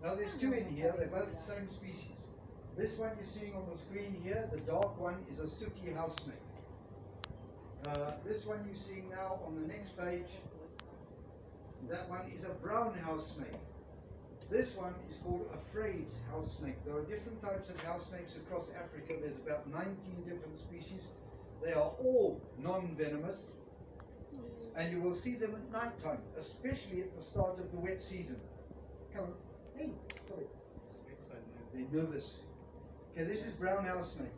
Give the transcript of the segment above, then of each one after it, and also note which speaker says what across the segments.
Speaker 1: Now there's two in here, they're both the same species. This one you're seeing on the screen here, the dark one is a sooty house snake. This one you're seeing now on the next page, that one is a brown house snake. This one is called a Freyd's house snake. There are different types of house snakes across Africa. There's about 19 different species. They are all non-venomous, and you will see them at night time, especially at the start of the wet season. Come on, hey, stop it. They're nervous. Okay, this is brown house snake.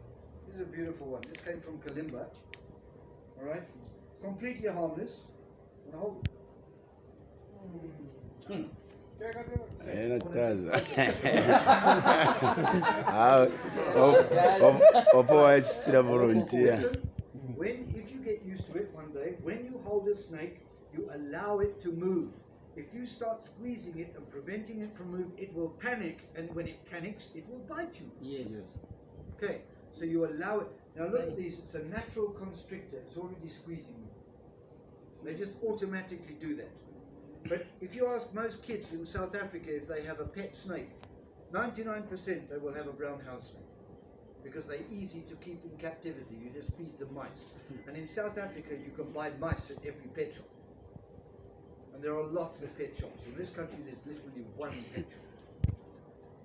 Speaker 1: This is a beautiful one. This came from Kalimba. All right, completely harmless. And hold. If you get used to it one day, when you hold a snake, you allow it to move. If you start squeezing it and preventing it from moving, it will panic, and when it panics, it will bite you.
Speaker 2: Yes.
Speaker 1: Okay, so you allow it. Now look at these, it's a natural constrictor, it's already squeezing you. They just automatically do that. But if you ask most kids in South Africa if they have a pet snake, 99% they will have a brown house snake. Because they're easy to keep in captivity, you just feed them mice. And in South Africa you can buy mice at every pet shop. And there are lots of pet shops. In this country there's literally one pet shop.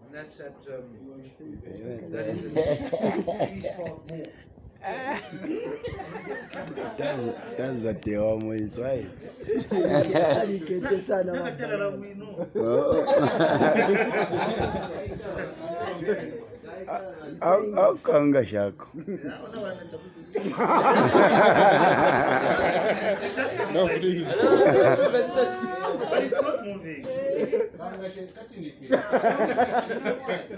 Speaker 1: And that's at, that is at East Park Mall.
Speaker 3: That's at the almost right. How kanga shako?
Speaker 4: No, please. But it's not moving.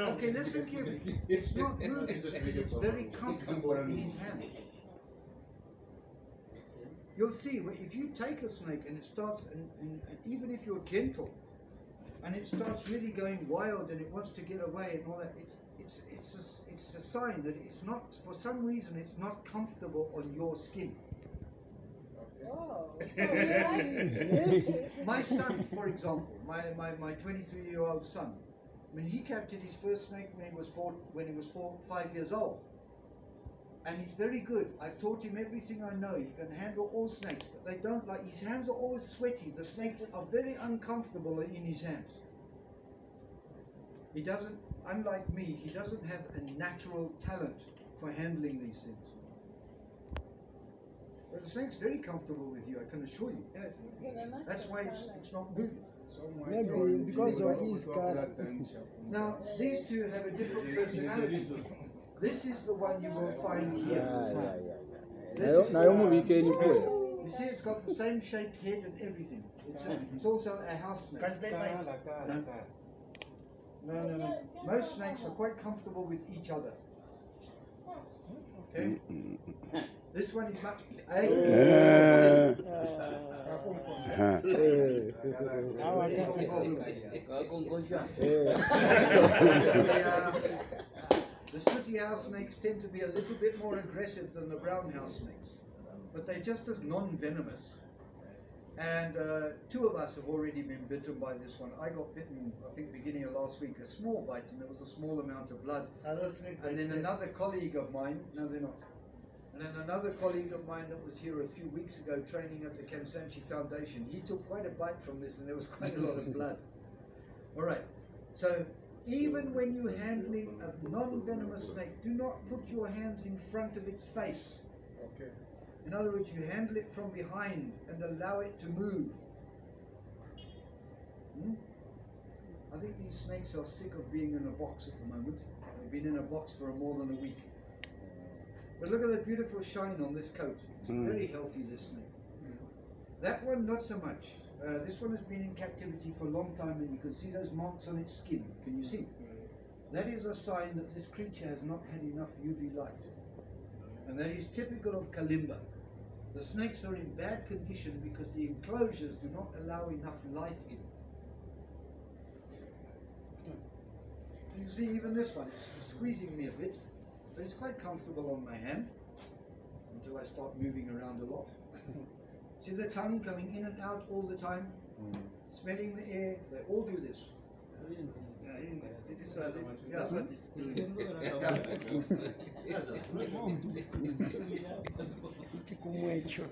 Speaker 1: Okay, listen carefully. It's not moving, it's very comfortable in his hand. You'll see, if you take a snake and it starts, and even if you're gentle, and it starts really going wild and it wants to get away and all that, it's a sign that it's not, for some reason, it's not comfortable on your skin.
Speaker 5: Oh, so yes.
Speaker 1: My son, for example, my 23-year-old son, when he captured his first snake when he was 5 years old, and he's very good. I've taught him everything I know. He can handle all snakes, but they don't like. His hands are always sweaty. The snakes are very uncomfortable in his hands. He doesn't, unlike me, he doesn't have a natural talent for handling these things. But the snake's very comfortable with you, I can assure you. Yes. That's why it's not moving.
Speaker 6: Maybe because of his color.
Speaker 1: Now, these two have a different personality. This is the one you will find here. This is you see, it's got the same shaped head and everything. It's also a house snake. No. Most snakes are quite comfortable with each other. Okay? This one is much. The sooty house snakes tend to be a little bit more aggressive than the brown house snakes, but they're just as non-venomous. And two of us have already been bitten by this one. I got bitten, I think, beginning of last week, a small bite, and there was a small amount of blood. And then another colleague of mine, no, they're not. And then another colleague of mine that was here a few weeks ago training at the Kansanshi Foundation, he took quite a bite from this, and there was quite a lot of blood. All right, so even when you're handling a non-venomous snake, do not put your hands in front of its face.
Speaker 4: Okay.
Speaker 1: In other words, you handle it from behind and allow it to move. I think these snakes are sick of being in a box at the moment. They've been in a box for more than a week. But look at the beautiful shine on this coat. It's very healthy, this snake. That one, not so much. This one has been in captivity for a long time, and you can see those marks on its skin. Can you see? That is a sign that this creature has not had enough UV light. And that is typical of Kalimba. The snakes are in bad condition because the enclosures do not allow enough light in. You see, even this one, it's squeezing me a bit, but it's quite comfortable on my hand until I start moving around a lot. See the tongue coming in and out all the time, smelling the air, they all do this.
Speaker 4: This one, that's what it's doing.
Speaker 6: Chikumwecho.